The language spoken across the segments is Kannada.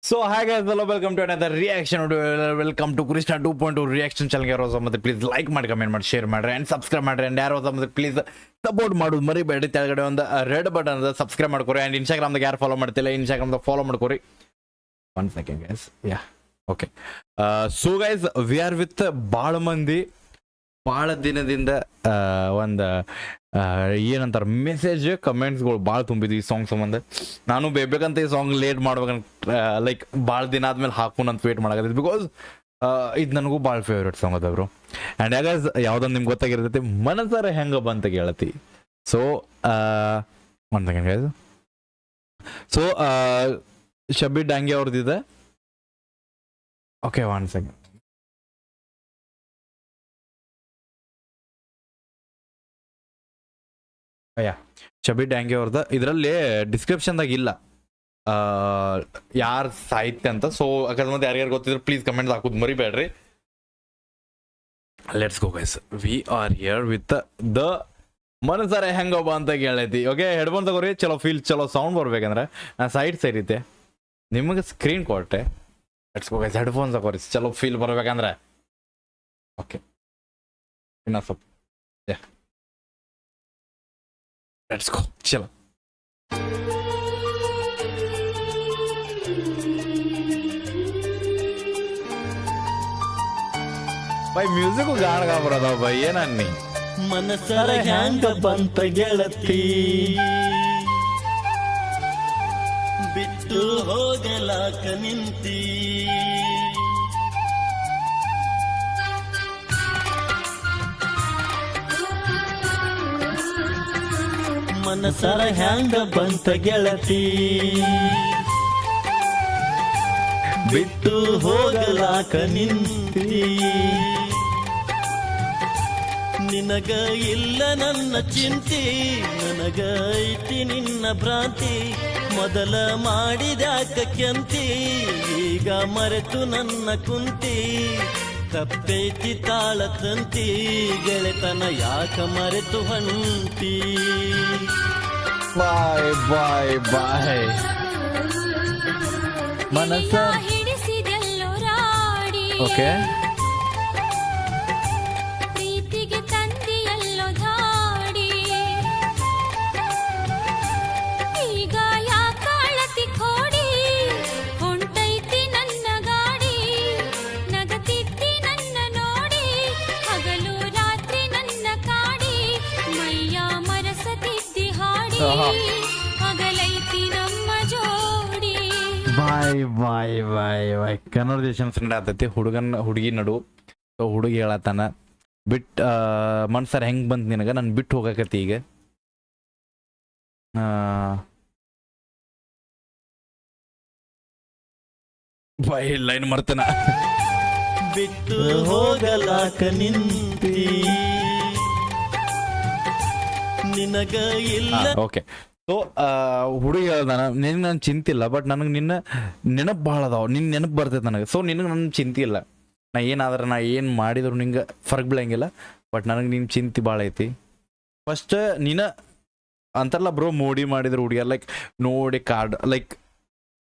So hi guys, hello, welcome to another reaction video. Welcome to Krishna 2.2 reaction channel. ಯಾರು ಹೊಸ ಮತ್ತೆ ಪ್ಲೀಸ್ ಲೈಕ್ ಮಾಡಿ, ಕಮೆಂಟ್ ಮಾಡಿ, ಶೇರ್ ಮಾಡಿ ಅಂಡ್ ಸಬ್ಸ್ಕ್ರೈಬ್ ಮಾಡಿ. ಅಂಡ್ ಯಾರು ಹೊಸ ಮತ್ತೆ ಪ್ಲೀಸ್ ಸಪೋರ್ಟ್ ಮಾಡೋದು ಮರಿಬೇಡಿ. ಕೆಳಗಡೆ ಒಂದು ರೆಡ್ ಬಟನ್ ಅದ, ಸಬ್ಸ್ಕ್ರೈಬ್ ಮಾಡ್ಕೊರಿ. ಅಂಡ್ ಇನ್ಸ್ಟಾಗ್ರಾಮ್ದಾಗ ಯಾರು ಫಾಲೋ ಮಾಡ್ತಿಲ್ಲ, ಇನ್ಸ್ಟಾಗ್ರಾಮ್ದಾಗ ಫಾಲೋ ಮಾಡ್ಕೊರಿ. 1 second guys. Yeah, okay. So guys, we are with ಭಾಳ ಮಂದಿ ಭಾಳ ದಿನದಿಂದ ಒಂದು ಏನಂತಾರೆ ಮೆಸೇಜ್ ಕಮೆಂಟ್ಸ್ಗಳು ಭಾಳ ತುಂಬಿದ್ವಿ ಈ ಸಾಂಗ್ ಸಂಬಂಧ. ನಾನು ಬೇಕಂತ ಈ ಸಾಂಗ್ ಲೇಟ್ ಮಾಡ್ಬೇಕಂತ ಲೈಕ್ ಭಾಳ ದಿನ ಆದ್ಮೇಲೆ ಹಾಕೊಂಡು ಅಂತ ವೇಟ್ ಮಾಡಕತ್ತೈತಿ. ಬಿಕಾಸ್ ಇದು ನನಗೂ ಭಾಳ ಫೇವ್ರೇಟ್ ಸಾಂಗ್ ಅದ ಬ್ರೋ. ಆ್ಯಂಡ್ ಯಾಗ ಯಾವ್ದೊಂದು ನಿಮ್ಗೆ ಗೊತ್ತಾಗಿರ್ತೈತಿ, ಮನಸಾರ ಹೆಂಗ ಬಂತ ಕೇಳತಿ. So 1 second guys. So Shabbir Dange ಅವ್ರದ್ದಿದೆ. Okay 1 second. ಶಬಿ ಡ್ಯಾಂಗೆ ಅವ್ರದ ಇದರಲ್ಲಿ ಡಿಸ್ಕ್ರಿಪ್ಷನ್ದಾಗ ಇಲ್ಲ ಯಾರು ಸಾಹಿತ್ಯ ಅಂತ. ಸೊ ಅಕಸ್ಮಾತ್ ಯಾರ್ಯಾರು ಗೊತ್ತಿದ್ರೆ ಪ್ಲೀಸ್ ಕಮೆಂಟ್ ಹಾಕೋದು ಮರಿಬೇಡ್ರಿ. Let's go guys, we are here with the ಮನಸಾರ ಹೆಂಗಬ್ಬ ಅಂತ ಕೇಳೈತಿ. ಓಕೆ, ಹೆಡ್ಫೋನ್ ತಗೋರಿ, ಚಲೋ ಫೀಲ್ ಚಲೋ ಸೌಂಡ್ ಬರ್ಬೇಕಂದ್ರೆ ನಾ ಸೈಡ್ ಸೇರಿದ್ದೆ ನಿಮಗೆ ಸ್ಕ್ರೀನ್ ಕೊಟ್ಟೆ. ಲೆಟ್ಸ್ ಗೋ ಗೈಸ್, ಹೆಡ್ಫೋನ್ ತಗೋರಿ, ಚಲೋ ಫೀಲ್ ಬರ್ಬೇಕಂದ್ರೆ. ಓಕೆ, ಇನ್ನ ಸ್ವಲ್ಪ ಲೆಟ್ಸ್ ಗೋ ಚಲೋ. ಬೈ ಮ್ಯೂಸಿಕ್ ಗಾಣಗ ಬರೋದವ ಬೈ, ಏನನ್ನಿ ಮನಸರ ಹ್ಯಾಂಗ ಬಂತ ಗೆಳತಿ, ಬಿಟ್ಟು ಹೋಗಲಾಕ ನಿಂತಿ. ಮನಸರ ಹ್ಯಾಂಗ ಬಂತ ಗೆಳತಿ, ಬಿಟ್ಟು ಹೋಗಲಾಕ ನಿಂತಿ. ನಿನಗ ಇಲ್ಲ ನನ್ನ ಚಿಂತಿ, ನನಗ ಐತಿ ನಿನ್ನ ಭ್ರಾಂತಿ. ಮೊದಲ ಮಾಡಿದ್ಯಾಕ ಕೆಂತಿ, ಈಗ ಮರೆತು ನನ್ನ ಕುಂತಿ. ತಪ್ಪೈತಿ ತಾಳ ತಂತಿ, ಗೆಳೆತನ ಯಾಕ ಮರೆತು ಹೊಂಟಿ. ಬಾಯ್ ಬಾಯ್ ಬಾಯ್ ಮನಸ. ಓಕೆ, ಪ್ರೀತಿಗೆ ತಂದಿಯಲ್ಲೋ ಧಾಡಿ, ಈಗ ಯಾಕಾಳತಿ ಕೋಡಿ. ಹೊಂಟೈತಿ ನನ್ನ ಗಾಡಿ, ನಗತಿದ್ದಿ ನನ್ನ ನೋಡಿ. ಹಗಲು ರಾತ್ರಿ ನನ್ನ ಕಾಡಿ, ಮೈಯ ಮರಸತಿದ್ದಿ ಹಾಡಿ. ಹಗಲೈತಿ ನಮ್ಮ ಜೋಡಿ. ಬಾಯ್ ಬಾಯ್ ಬಾಯ್ ಬಾಯ್ ಕನ್ವರ್ಸೇಷನ್ ಫ್ರೆಂಡ್ ಆಗ್ತೈತಿ ಹುಡುಗಿ ನಡು. ಸೊ ಹುಡುಗಿ ಹೇಳತ್ತಾನ ಬಿಟ್ ಮನ್ಸರ್ ಹೆಂಗ್ ಬಂತ ನಿನಗ, ನಾನು ಬಿಟ್ಟು ಹೋಗಕತ್ತಿ ಈಗ. ಬಾಯ್ ಲೈನ್ ಮರ್ತನ. ಬಿಟ್ಟು ಹೋಗಲಾಕ ನಿಂತಿ, ನಿನಗ ಇಲ್ಲ. ಓಕೆ, ಸೊ ಹುಡುಗಿ ಹೇಳ್ದಾನ ನಿನಗೆ ನಾನು ಚಿಂತಿಲ್ಲ, ಬಟ್ ನನಗೆ ನಿನ್ನ ನೆನಪು ಭಾಳ ಅದಾವ, ನಿನ್ನ ನೆನಪು ಬರ್ತೈತೆ ನನಗೆ. ಸೊ ನಿನಗೆ ನನ್ನ ಚಿಂತೆ ಇಲ್ಲ, ನಾ ಏನಾದ್ರೆ ನಾ ಏನು ಮಾಡಿದ್ರು ನಿಂಗೆ ಫರ್ಕ್ ಬೀಳಂಗಿಲ್ಲ, ಬಟ್ ನನಗೆ ನಿನ್ನ ಚಿಂತೆ ಭಾಳ ಐತಿ. ಫಸ್ಟ್ ನೀನು ಅಂತಾರಲ್ಲ ಬ್ರೋ, ಮೋಡಿ ಮಾಡಿದ್ರು ಹುಡುಗಿಯರ್ ಲೈಕ್ ನೋಡಿ ಕಾರ್ಡ್ ಲೈಕ್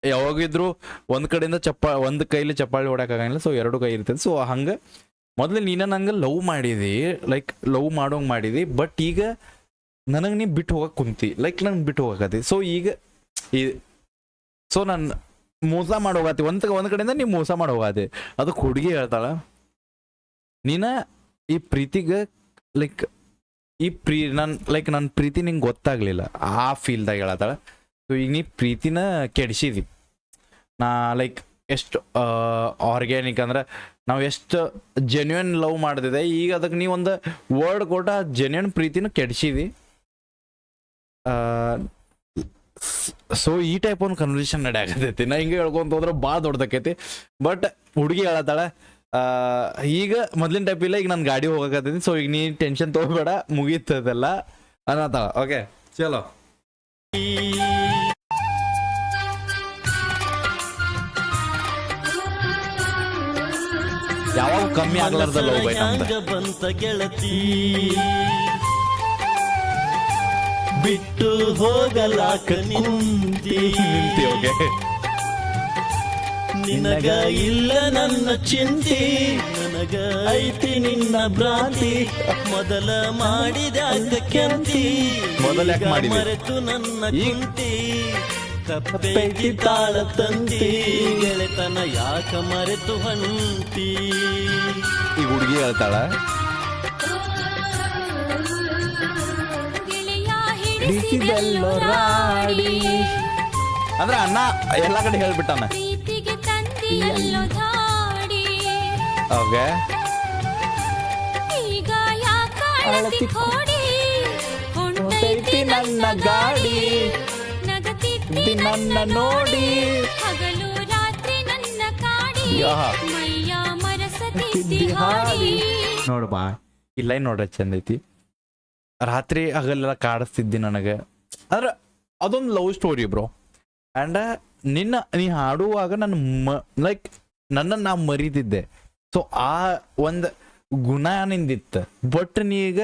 ಯಾವಾಗಿದ್ರು ಒಂದು ಕಡೆಯಿಂದ ಒಂದು ಕೈಲಿ ಚಪ್ಪಾಳಿ ಹೊಡ್ಯಾಕಾಗಂಗಿಲ್ಲ. ಸೊ 2 ಕೈ ಇರ್ತದೆ. ಸೊ ಹಂಗೆ ಮೊದಲು ನೀನು ನಂಗೆ ಲವ್ ಮಾಡಿದಿ, ಲೈಕ್ ಲವ್ ಮಾಡೋಂಗೆ ಮಾಡಿದಿ, ಬಟ್ ಈಗ ನನಗೆ ನೀ ಬಿಟ್ಟು ಹೋಗಕ್ಕೆ ಕುಂತಿ, ಲೈಕ್ ನಂಗೆ ಬಿಟ್ಟು ಹೋಗಕತ್ತಿ. ಸೊ ಈಗ ಸೊ ನಾನು ಮೋಸ ಮಾಡೋಗತ್ತಿ, ಒಂದು ಕಡೆಯಿಂದ ನೀವು ಮೋಸ ಮಾಡೋಗತ್ತೆ. ಅದಕ್ಕೆ ಹುಡುಗಿ ಹೇಳ್ತಾಳ, ನೀನ ಈ ಪ್ರೀತಿಗೆ ಲೈಕ್ ನನ್ನ ಪ್ರೀತಿ ನಿಂಗೆ ಗೊತ್ತಾಗ್ಲಿಲ್ಲ ಆ ಫೀಲ್ದಾಗ ಹೇಳತ್ತಾಳ. ಸೊ ಈಗ ನೀ ಪ್ರೀತಿನ ಕೆಡಿಸಿದಿ. ನಾ ಲೈಕ್ ಎಷ್ಟು ಆರ್ಗ್ಯಾನಿಕ್ ಅಂದ್ರೆ ನಾವು ಎಷ್ಟು ಜೆನ್ಯೂನ್ ಲವ್ ಮಾಡ್ತಿದ್ದೆ, ಈಗ ಅದಕ್ಕೆ ನೀವು ಒಂದು ವರ್ಡ್ ಕೊಟ್ಟ ಜೆನ್ಯೂನ್ ಪ್ರೀತಿನ ಕೆಡಿಸಿದಿ. ಸೊ ಈ ಟೈಪ್ ಒಂದು ಕನ್ವರ್ಸೇಷನ್ ನಡೆಯಾಕತೈತಿ. ನಾ ಹಿಂಗೆ ಹೇಳ್ಕೊಂತ ಹೋದ್ರೆ ಭಾಳ ದೊಡ್ಡದಕ್ಕೈತಿ. ಬಟ್ ಹುಡುಗಿ ಹೇಳತ್ತಾಳ, ಈಗ ಮೊದ್ಲಿನ ಟೈಪ್ ಇಲ್ಲ, ಈಗ ನನ್ನ ಗಾಡಿ ಹೋಗಕತ್ತೈತಿ. ಸೊ ಈಗ ನೀ ಟೆನ್ಷನ್ ತಗೋಬೇಡ, ಮುಗೀತದೆಲ್ಲ ಅನ್ನತ್ತಾಳ. ಓಕೆ ಚಲೋ. ಯಾವಾಗ ಕಮ್ಮಿ ಆಗ್ಲಾರ್ದ ಲವ್ ಬೈ ನಮ್ದು. ಬಂತ ಗೆಳತಿ, ಬಿಟ್ಟು ಹೋಗಲಾಕ ನಿಂತಿ. ಓಕೆ, ನಿನಗ ಇಲ್ಲ ನನ್ನ ಚಿಂತಿ ನನಗ ಐತಿ ನಿನ್ನ ಭ್ರಾಂತಿ ಮೊದಲ ಮಾಡಿದಾಗ ಕೆಂತಿ ಮೊದಲ ಯಾಕ್ ಈಗ ಮಾಡಿದೆ? ಮರೆತು ನನ್ನ ಈಗ? ಕುಂತಿ ಕಪ್ಪೈತಿ ತಾಳ ತಂತಿ ಗೆಳೆತನ ಯಾಕ ಮರೆತು ಹೊಂಟಿ ಈಗ ಹುಡುಗಿ ಹೇಳ್ತಾಳ ಗೆಳೆಯ ಹಿಡಿಸಿದೆಲ್ಲೋ ರಾಡಿ ಅಂದ್ರೆ ಅಣ್ಣ ಎಲ್ಲಾ ಕಡೆ ಹೇಳ್ಬಿಟ್ಟಾನ. ಪ್ರೀತಿಗೆ ತಂದಿಯಲ್ಲೋ ಧಾಡಿ ಓಕೆ ಈಗ ಯಾಕಾಳತಿ ಖೋಡಿ ಹೊಂಟೈತಿ ನನ್ನ ಗಾಡಿ ನಗತಿದ್ದಿ ನನ್ನ ನೋಡಿ ಹಗಲು ರಾತ್ರಿ ನನ್ನ ಕಾಡಿ ಯಾ. ಮೈಯ ಮರಸತಿದ್ದಿ ಹಾಡಿ ನೋಡು ಬಾ ಇಲ್ಲ ನೋಡ್ರಿ ಚಂದ ಐತಿ. ರಾತ್ರಿ ಹಗಲೆಲ್ಲ ಕಾಡಿಸ್ತಿದ್ದಿ ನನಗೆ. ಅಂದ್ರೆ ಅದೊಂದು ಲವ್ ಸ್ಟೋರಿ ಬ್ರೋ. ಆ್ಯಂಡ್ ನೀ ಹಾಡುವಾಗ ನನ್ನ ಲೈಕ್ ನನ್ನನ್ನು ನಾ ಮರೀತಿದ್ದೆ. ಸೊ ಆ ಒಂದು ಗುಣ ನಿಂದಿತ್ತು. ಬಟ್ ನೀಗ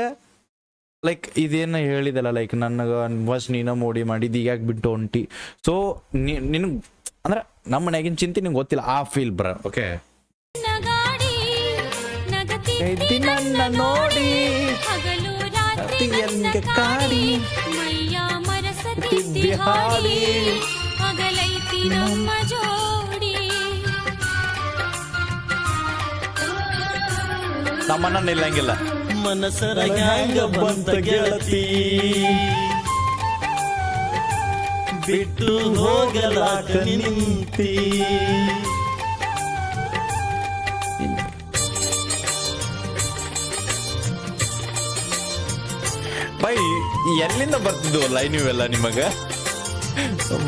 ಲೈಕ್ ಇದೇನು ಹೇಳಿದಲ್ಲ ಲೈಕ್ ನನಗೆ ಫಸ್ಟ್ ನೀನ ಮೋಡಿ ಮಾಡಿದ್ದು ಈಗ ಯಾಕೆ ಬಿಟ್ಟು ಹೊಂಟಿ. ಸೊ ನಿನಗೆ ಅಂದ್ರೆ ನಮ್ಮ ಮನೆಯಾಗಿನ ಚಿಂತೆ ನಿಂಗೆ ಗೊತ್ತಿಲ್ಲ ಆ ಫೀಲ್ ಬ್ರ. ಓಕೆ ಗಾಡಿ ನಗತಿದ್ದಿ ನನ್ನ ನೋಡಿ ಹಗಲು ರಾತ್ರಿ ನನ್ನ ಕಾಡಿ ಮೈಯ ಮರಸತಿದ್ದಿ ಹಾಡಿ ಹಗಲೈತಿ ನಮ್ಮ ಜೋಡಿ ನಮ್ಮನ್ನ ನಿಲ್ಲಂಗಿಲ್ಲ. ಮನಸರ ಹ್ಯಾಂಗ ಬಂತ ಗೆಳತಿ ಬಿಟ್ಟು ಹೋಗಲಾಕ ನಿಂತಿ ಬೈ ಎಲ್ಲಿಂದ ಬರ್ತಿದ್ವು ಲೈನ್ ಇವೆಲ್ಲ ನಿಮಗೆ?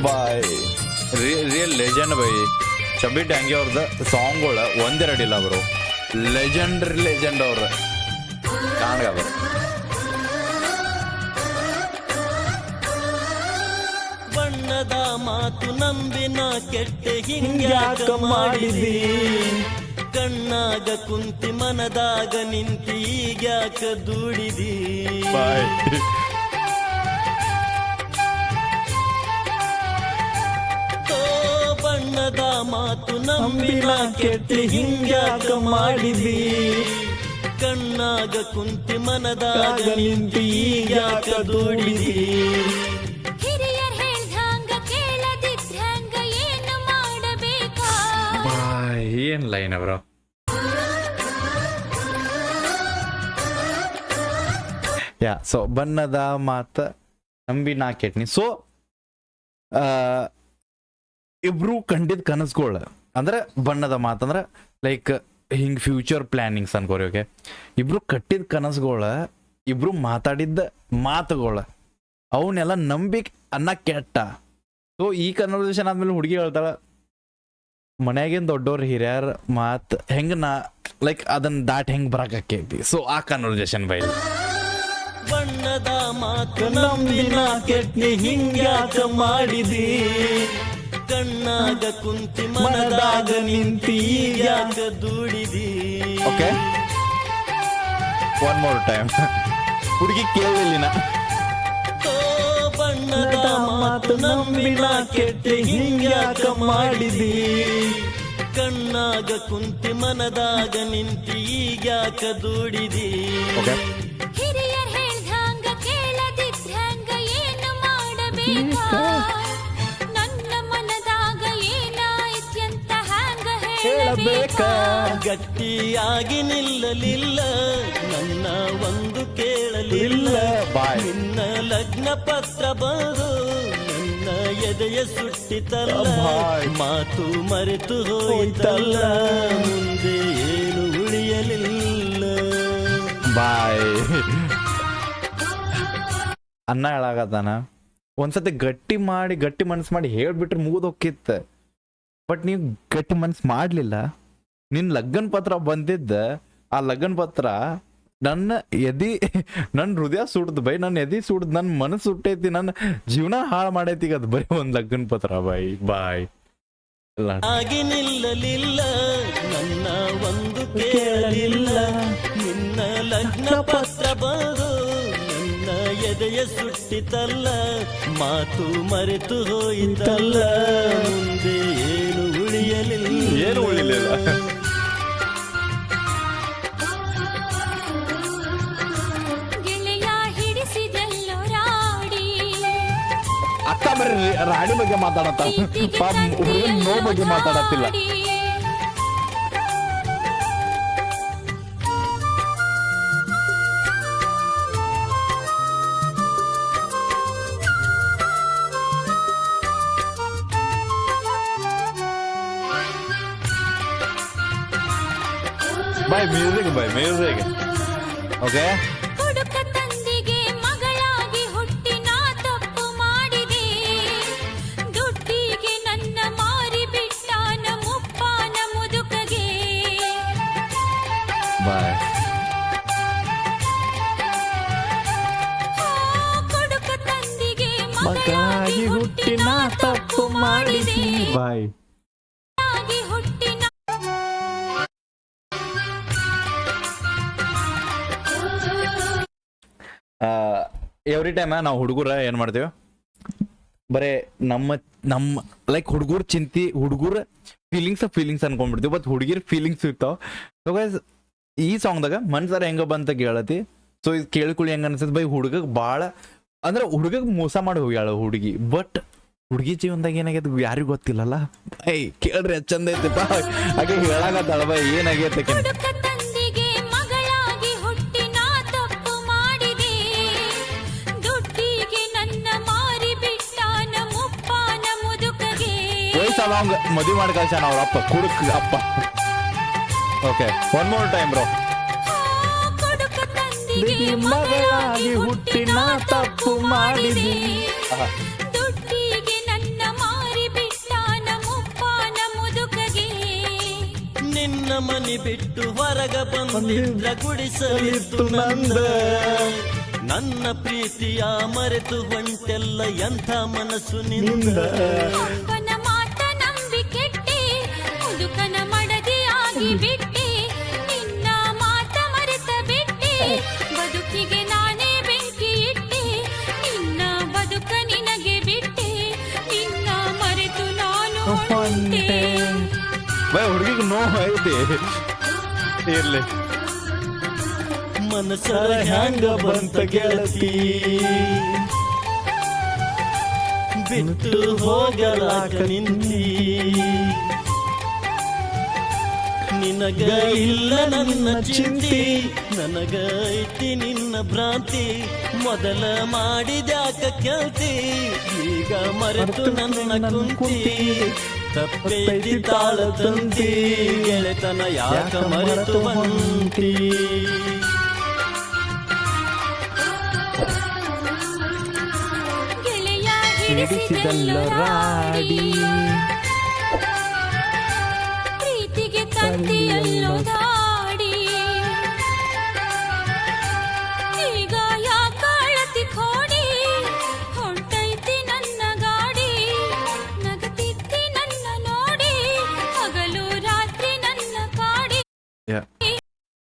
ಬಾಯ್ ರಿಯಲ್ ಲೆಜೆಂಡ್ ಬೈ. ಚಬಿ ಟ್ಯಾಂಗಿ ಅವ್ರದ್ದು ಸಾಂಗ್ಗಳು ಒಂದೆರಡಿಲ್ಲ ಅವರು. ಲೆಜೆಂಡ್ ಅವ್ರ ಕಾಣ್ಗ ಅವರು. ಬಣ್ಣದ ಮಾತು ನಂಬಿನ ಕೆಟ್ಟೆ ಹಿಂಗ್ಯಾಕ ಮಾಡಿದಿ ಕಣ್ಣಾಗ ಕುಂತಿ ಮನದಾಗ ನಿಂತಿ ಈಗ್ಯಾಕ ದುಡಿದಿ ಬಾಯ್ ಓ ಬಣ್ಣದ ಮಾತು ನಂಬಿನ ಕೆಟ್ಟೆ ಹಿಂಗ್ಯಾಕ ಮಾಡಿದಿ ಕಣ್ಣಾಗ ಕುಂತಿ ಮನದಾಗ ನಿಂತಿ ಈಗ್ಯಾಕ ದುಡಿದಿ ಹಿರಿಯರ್ ಹೇಳ್ದಂಗ ಕೇಳದಿದ್ರಂಗ ಏನು ಮಾಡಬೇಕಾ ಬಾಯ್ ಏನ್ ಲೈನ್ ಅವರು. ಯಾ ಸೊ ಬಣ್ಣದ ಮಾತ ನಂಬಿ ನಾ ಕೆಟ್ನಿ. ಸೊ ಇಬ್ರು ಕಂಡಿದ್ ಕನಸುಗಳು ಅಂದ್ರೆ ಬಣ್ಣದ ಮಾತಂದ್ರೆ ಲೈಕ್ ಹಿಂಗ್ ಫ್ಯೂಚರ್ ಪ್ಲಾನಿಂಗ್ಸ್ ಅನ್ಕೋರಿ. ಓಕೆ ಇಬ್ರು ಕಟ್ಟಿದ ಕನಸುಗಳ ಇಬ್ರು ಮಾತಾಡಿದ್ದ ಮಾತುಗಳ ಅವನ್ನೆಲ್ಲ ನಂಬಿಕೆ ಅನ್ನ ಕೆಟ್ಟ. ಸೊ ಈ ಕನ್ವರ್ಸೇಷನ್ ಆದ್ಮೇಲೆ ಹುಡುಗಿ ಹೇಳ್ತಾಳ ಮನ್ಯಾಗಿನ ದೊಡ್ಡವ್ರ ಹಿರಿಯರ ಮಾತ್ ಹೆಂಗ ನಾ ಲೈಕ್ ಅದನ್ನ ದಾಟ್ ಹೆಂಗ್ ಬರಾಕೈತಿ. ಸೊ ಆ ಕನ್ವರ್ಸೇಷನ್ ಬೈ ಬಣ್ಣದ ಮಾತು ನಂಬಿನ ಕೆಟ್ನಿ ಹಿಂಗ್ಯಾಕ ಮಾಡಿದಿ ಕಣ್ಣಾಗ ಕುಂತಿ ಮನದಾಗ ನಿಂತಿ ಈಗ್ಯಾಕ ದುಡಿದಿ ಓಕೆ ಒನ್ ಮೋರ್ ಟೈಮ್ ಹುಡುಗಿ ಕೇಳಲಿಲ್ಲ. ಓ ಬಣ್ಣದ ಮಾತು ನಂಬಿನ ಕೆಟ್ಟಿ ಹಿಂಗ್ಯಾಕ ಮಾಡಿದಿ ಕಣ್ಣಾಗ ಕುಂತಿ ಮನದಾಗ ನಿಂತಿ ಈಗ್ಯಾಕ ದುಡಿದಿ ಓಕೆ ಹಿರಿಯರ್ ಹೇಳ್ದಂಗ ಕೇಳದಿದ್ರಂಗ ಏನು ಮಾಡಬೇಕಾ ನನ್ನ ಮನದಾಗ ಏನಾಯ್ತ್ಯಂತ ಹ್ಯಾಂಗ ಹೇಳಬೇಕಾ ಗಟ್ಟಿಯಾಗಿ ನಿಲ್ಲಲಿಲ್ಲ ನನ್ನ ಒಂದು ಕೇಳಲಿಲ್ಲ ಬಾಯ್ ನಿನ್ನ ಲಗ್ನ ಪತ್ರ ಬಂದು ನನ್ನ ಎದೆಯ ಸುಟ್ಟಿತಲ್ಲ ಬಾಯ್. ಮಾತು ಮರೆತು ಹೋಯ್ತಲ್ಲ ಮುಂದೆ ಏನು ಉಳಿಯಲಿಲ್ಲ ಬಾಯ್ ಅನ್ನ ಹೇಳಾಗತ್ತಾನ ಒಂದ್ಸತಿ ಗಟ್ಟಿ ಮನ್ಸು ಮಾಡಿ ಹೇಳ್ಬಿಟ್ರೆ ಮುಗಿದೋಕಿತ್ತ. ಬಟ್ ನೀವು ಗಟ್ಟಿ ಮನ್ಸು ಮಾಡ್ಲಿಲ್ಲ. ನಿನ್ ಲಗ್ನ ಪತ್ರ ಬಂದಿದ್ದ ಆ ಲಗ್ನ ಪತ್ರ ನನ್ನ ಹೃದಯ ಸುಡ್ದು ಬೈ, ನನ್ನ ಎದಿ ಸುಡ್ದು, ನನ್ನ ಮನಸ್ಸು ಸುಟ್ಟೈತಿ, ನನ್ನ ಜೀವನ ಹಾಳು ಮಾಡೈತಿ. ಅದು ಬರೀ ಒಂದ್ ಲಗ್ನ ಪತ್ರ ಬಾಯ್ ಇಲ್ಲ ಆಗಿ ನಿಲ್ಲಲಿಲ್ಲ ನನ್ನ ಒಂದು ಕೇಳಲಿಲ್ಲ ನಿನ್ನ ಲಗ್ನ ಪತ್ರ ಬಂದು ನನ್ನ ಎದೆಯ ಸುಟ್ಟಿತಲ್ಲ ಮಾತು ಮರೆತು ಹೋಯಿತಲ್ಲ ಮುಂದೆ ಏನು ಉಳಿಯಲಿಲ್ಲ ಏನು ಉಳಿಲಿಲ್ಲ. ಗೆಳೆಯ ಹಿಡಿಸಿದೆಲ್ಲೋ ರಾಡಿ ಅಕ್ಕ ಬರೀ ರಾಣಿ ಬಗ್ಗೆ ಮಾತಾಡತ್ತ, ಪಾಪ ಹುಡುಗನ್ ನೋ ಬಗ್ಗೆ ಮಾತಾಡತ್ತಿಲ್ಲ. ಬೈ ಮ್ಯೂಸಿಕ್ ಓಕೆ. ಹುಡುಕ ತಂದಿಗೆ ಮಗಳಾಗಿ ಹುಟ್ಟಿ ನಾ ತಪ್ಪು ಮಾಡಿದೆ, ದುಡ್ಡಿಗೆ ನನ್ನ ಮಾರಿ ಬಿಟ್ಟಾನ ಮುಪ್ಪಾನ ಮುದುಕಗೆ. ಬಾಯ್. ಹುಡುಕ ತಂದಿಗೆ ಮಗಳಾಗಿ ಹುಟ್ಟಿ ನಾ ತಪ್ಪು ಮಾಡಿದೆ, ಬಾಯ್. ಆಗಿ ಹುಟ್ಟಿ ನಾ ಎವ್ರಿ ಟೈಮ್ ನಾವು ಹುಡುಗರ ಏನ್ ಮಾಡ್ತೇವೆ, ಬರೇ ನಮ್ಮ ಲೈಕ್ ಹುಡುಗರ ಚಿಂತಿ, ಹುಡುಗರ ಫೀಲಿಂಗ್ಸ್ ಅನ್ಕೊಂಡ್ಬಿಡ್ತೀವಿ, ಬಟ್ ಹುಡುಗಿರ್ ಫೀಲಿಂಗ್ಸ್ ಇರ್ತಾವ. ಸೊ ಗೈಸ್ ಈ ಸಾಂಗ್ದಾಗ ಮನ್ಸರ ಹೆಂಗ ಬಂತ ಕೇಳತಿ. ಸೊ ಇದು ಕೇಳ್ಕೊಳ್ಳಿ ಹೆಂಗ ಅನ್ಸತ್ ಬೈ, ಹುಡುಗಗ್ ಭಾಳ ಅಂದ್ರೆ ಹುಡುಗಗ್ ಮೋಸ ಮಾಡಿ ಹೋಗ್ಯಾಳ ಹುಡುಗಿ, ಬಟ್ ಹುಡುಗಿ ಜೀವನದಾಗ ಏನಾಗೈತೆ ಯಾರಿಗೂ ಗೊತ್ತಿಲ್ಲಲ್ಲ. ಐ ಕೇಳ್ರಿ ಚಂದ ಐತಿಪ್ಪ, ಹಾಗೆ ಹೇಳಾಗತ್ತಾಳ ಬೈ ಏನಾಗೈತೆ. ಹುಡುಕ ತಂದಿಗೆ ಮಗಳಾಗಿ ಹುಟ್ಟಿ ನಾ ತಪ್ಪು ಮಾಡಿದೆ, ದುಡ್ಡಿಗೆ ನನ್ನ ಮಾರಿ ಬಿಟ್ಟಾನ ಮುಪ್ಪಾನ ಮುದುಕಗೆ. ವಯಸ್ಸಾದ ಅವಂಗ ಮದುವೆ ಮಾಡಿ ಕಳ್ಸಾನ ಅವ್ರ ಅಪ್ಪ ಕುಡುಕ್ ಅಪ್ಪ. Okay one more time bro. ಹುಡುಕ ತಂದಿಗೆ ಮಗಳಾಗಿ ಹುಟ್ಟಿ ನಾ ತಪ್ಪು ಮಾಡಿದೆ, ದುಡ್ಡಿಗೆ ನನ್ನ ಮಾರಿ ಬಿಟ್ಟಾನ ಮುಪ್ಪಾನ ಮುದುಕಗೆ. ನಿನ್ನ ಮನೆ ಬಿಟ್ಟು ಹೊರಗ ಬಂದಿದ್ರ ಗುಡಿಸಲಿತ್ತು ನಂದ, ನನ್ನ ಪ್ರೀತಿಯ ಮರೆತು ಹೊಂಟೆಲ್ಲ ಎಂಥ ಮನಸ್ಸು ನಿಂದ. ಅಪ್ಪನ ಮಾತ ನಂಬಿ ಕೆಟ್ಟೆ, ಮುದುಕನ ಮಡದಿಯಾಗಿ ಬಿಟ್ಟೆ, ನಿನ್ನ ಮಾತ ಮರೆತ ಬಿಟ್ಟೆ, ಬದುಕಿಗೆ ನಾನೇ ಬೆಂಕಿ ಇಟ್ಟೆ, ನಿನ್ನ ಬದುಕ ನಿನಗೆ ಬಿಟ್ಟೆ, ನಿನ್ನ ಮರೆತು ನಾನು ಹೊಂಟೆ. ಬೈ ಹುಡುಗಿಗೆ ನೋ ಐತಿ ಇರ್ಲಿ. ಮನಸರ ಹ್ಯಾಂಗ ಬಂತ ಗೆಳತಿ, ಬಿಟ್ಟು ಹೋಗಲಾಕ ನಿಂತಿ, ನಿನಗ ಇಲ್ಲ ನನ್ನ ಚಿಂತಿ, ನನಗ ಐತಿ ನಿನ್ನ ಭ್ರಾಂತಿ, ಮೊದಲ ಮಾಡಿದ್ಯಾಕ ಕೇಳ್ತಿ, ಈಗ ಮರೆತು ನನ್ನ ಕುಂತಿ, ತಪ್ಪೈತಿ ತಾಳ ತಂತಿ, ಗೆಳೆತನ ಯಾಕ ಮರೆತು ಬಂತಿ. ಗೆಳೆಯ ಹಿಡಿಸಿದೆಲ್ಲೋ ರಾಡಿ, ಪ್ರೀತಿಗೆ ತಂದಿಯಲ್ಲೋ ದಾಡಿ, ಈಗ ಯಾಕ ಅಳತಿ ಕೋಡಿ, ಹೊಂಟೈತಿ ನನ್ನ ಗಾಡಿ, ನಗತಿತ್ತಿ ನನ್ನ ನೋಡಿ, ಹಗಲು ರಾತ್ರಿ ನನ್ನ ಕಾಡಿ.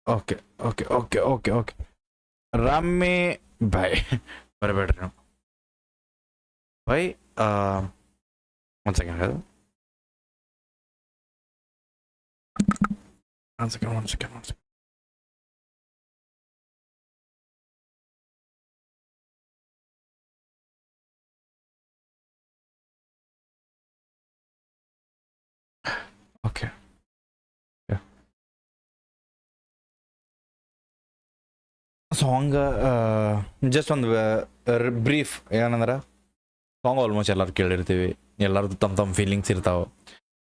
Okay okay okay okay okay ರಾಮೇ ಬಾಯ್ ಬರಬೇಡ್ರಿ ನೀವು ಬೈ. ಒಂದು second one second. Okay. Yeah. Song just ಒಂದು ಬ್ರೀಫ್ ಏನಂದ್ರೆ ಸಾಂಗ್ ಆಲ್ಮೋಸ್ಟ್ ಎಲ್ಲರೂ ಕೇಳಿರ್ತೀವಿ, ಎಲ್ಲರದ್ದು ತಮ್ಮ ಫೀಲಿಂಗ್ಸ್ ಇರ್ತಾವೆ.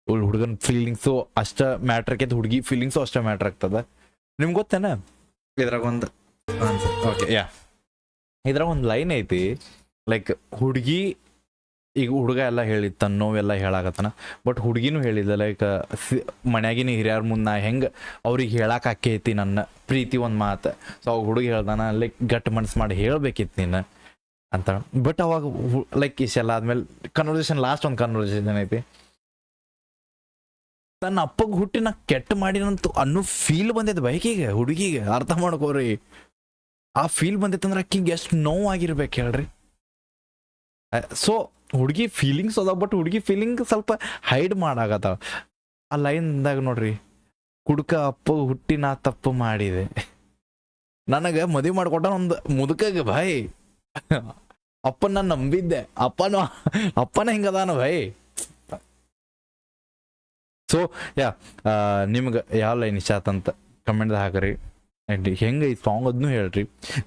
ಹುಡುಗನ ಫೀಲಿಂಗ್ಸು ಅಷ್ಟ ಮ್ಯಾಟ್ರ್ ಆಕೈತೆ, ಹುಡುಗಿ ಫೀಲಿಂಗ್ಸು ಅಷ್ಟೇ ಮ್ಯಾಟ್ರ್ ಆಗ್ತದೆ. ನಿಮ್ಗೆ ಗೊತ್ತೇನ ಇದ್ರಾಗ ಒಂದು ಓಕೆ ಯಾ ಇದ್ರಾಗ ಒಂದು ಲೈನ್ ಐತಿ, ಲೈಕ್ ಹುಡುಗಿ ಈಗ ಹುಡುಗ ಎಲ್ಲ ಹೇಳಿದ್ ತನ್ನ ನೋವೆಲ್ಲ ಹೇಳಾಕತ್ತಾನ, ಬಟ್ ಹುಡುಗಿನೂ ಹೇಳಿದ್ದ ಲೈಕ್ ಮನ್ಯಾಗಿನ ಹಿರಿಯರ ಮುಂದೆ ನಾ ಹೆಂಗೆ ಅವ್ರಿಗೆ ಹೇಳಕ್ಕೆ ಆಕೈತಿ ನನ್ನ ಪ್ರೀತಿ ಒಂದು ಮಾತು. ಸೊ ಅವಾಗ ಹುಡುಗಿ ಹೇಳ್ದಾನ ಲೈಕ್ ಗಟ್ಟಿ ಮನ್ಸು ಮಾಡಿ ಹೇಳ್ಬೇಕಿತ್ತು ನೀನು ಅಂತ. ಬಟ್ ಅವಾಗ ಲೈಕ್ ಇಷ್ಟೆಲ್ಲ ಆದ್ಮೇಲೆ ಕನ್ವರ್ಸೇಷನ್ ಲಾಸ್ಟ್ ಒಂದು ಕನ್ವರ್ಸೇಷನ್ ಐತಿ, ತನ್ನ ಅಪ್ಪಗೆ ಹುಟ್ಟಿ ನಾ ಕೆಟ್ಟ ಮಾಡಿನಂತ ಅನ್ನೋ ಫೀಲ್ ಬಂದೈತೆ ಬೈಕಿಗೆ, ಹುಡುಗಿಗೆ ಅರ್ಥ ಮಾಡ್ಕೋರಿ. ಆ ಫೀಲ್ ಬಂದೈತಂದ್ರೆ ಅಕ್ಕಿಗೆ ಎಷ್ಟು ನೋವಾಗಿರ್ಬೇಕು ಹೇಳ್ರಿ. ಸೊ ಹುಡುಗಿ ಫೀಲಿಂಗ್ಸ್ ಅದಾವ, ಬಟ್ ಹುಡುಗಿ ಫೀಲಿಂಗ್ ಸ್ವಲ್ಪ ಹೈಡ್ ಮಾಡಾಕತ್ತಾವ. ಆ ಲೈನ್ದಾಗ ನೋಡ್ರಿ, ಕುಡ್ಕ ಅಪ್ಪ ಹುಟ್ಟಿ ನಾ ತಪ್ಪು ಮಾಡಿದೆ, ನನಗೆ ಮದುವೆ ಮಾಡ್ಕೊಟ್ಟ ಒಂದು ಮುದುಕಗೆ ಭಾಯ್, ಅಪ್ಪನ ನಾನು ನಂಬಿದ್ದೆ, ಅಪ್ಪನ ಹಿಂಗದಾನ ಭಾಯ್. ಸೊ ಯಾ, ನಿಮ್ಗೆ ಯಾವ ಲೈನ್ ಇಷ್ಟ ಆತಂತ ಕಮೆಂಟ್ದಾಗ ಹಾಕ್ರಿ. ಆ್ಯಂಡ್ ಹೆಂಗೆ ಈ ಸಾಂಗ್ ಅದನ್ನು ಹೇಳ್ರಿ,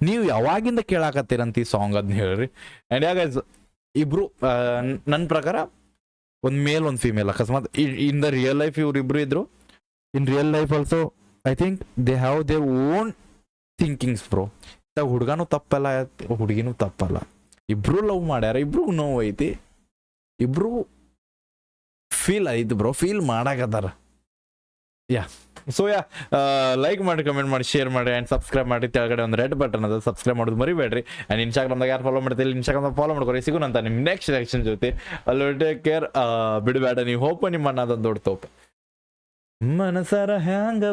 ನೀವು ಯಾವಾಗಿಂದ ಕೇಳಾಕತ್ತೀರಂತ ಈ ಸಾಂಗ್ ಅದನ್ನ ಹೇಳ್ರಿ. ಆ್ಯಂಡ್ ಯಾಗ ಇಬ್ರು ನನ್ನ ಪ್ರಕಾರ ಒಂದು ಮೇಲ್ ಒಂದು ಫೀಮೇಲ್, ಅಕಸ್ಮಾತ್ ಇನ್ ದ ರಿಯಲ್ ಲೈಫ್ ಇವ್ರಿಬ್ರು ಇದ್ರು, in real life also I think they have their own thinkings bro. ಹುಡುಗನೂ ತಪ್ಪಲ್ಲ, ಹುಡುಗಿನೂ ತಪ್ಪಲ್ಲ, ಇಬ್ರು ಲವ್ ಮಾಡ್ಯಾರ, ಇಬ್ರಿಗೂ ನೋವು ಐತಿ, ಇಬ್ರು ಫೀಲ್ ಐತಿ ಬ್ರೋ, ಫೀಲ್ ಮಾಡಾಕತ್ತಾರ. ಯಾ, ಸೊ ಯಾ, ಲೈಕ್ ಮಾಡಿ, ಕಮೆಂಟ್ ಮಾಡಿ, ಶೇರ್ ಮಾಡಿ ಆ್ಯಂಡ್ ಸಬ್ಸ್ಕ್ರೈಬ್ ಮಾಡಿ. ಕೆಳಗಡೆ ಒಂದು ರೆಡ್ ಬಟನ್ ಅದ, ಸಬ್ಸ್ಕ್ರೈಬ್ ಮಾಡೋದು ಮರಿಬೇಡ್ರಿ. ಆ್ಯಂಡ್ ಇನ್ಸ್ಟಾಗ್ರಾಮ್ದಾಗ ಯಾರು ಫಾಲೋ ಮಾಡ್ತೀವಿ, ಇನ್ಸ್ಟಾಗ್ರಾಮ್ದಾಗ ಫಾಲೋ ಮಾಡ್ಕೊರಿ. ಸಿಗೋಣಂತ ನಿಮ್ಮ ನೆಕ್ಸ್ಟ್ ಸೆಕ್ಷನ್ ಜೊತೆ. ಅಲ್ಲಿ ಟೇಕ್ ಕೇರ್, ಬಿಡಬೇಡ ನೀವು ಹೋಪ್, ನಿಮ್ಮ ಅನ್ನೋದೊಂದು ದೊಡ್ಡ ತೋಪ ಮನಸರ ಹ್ಯಾಂಗ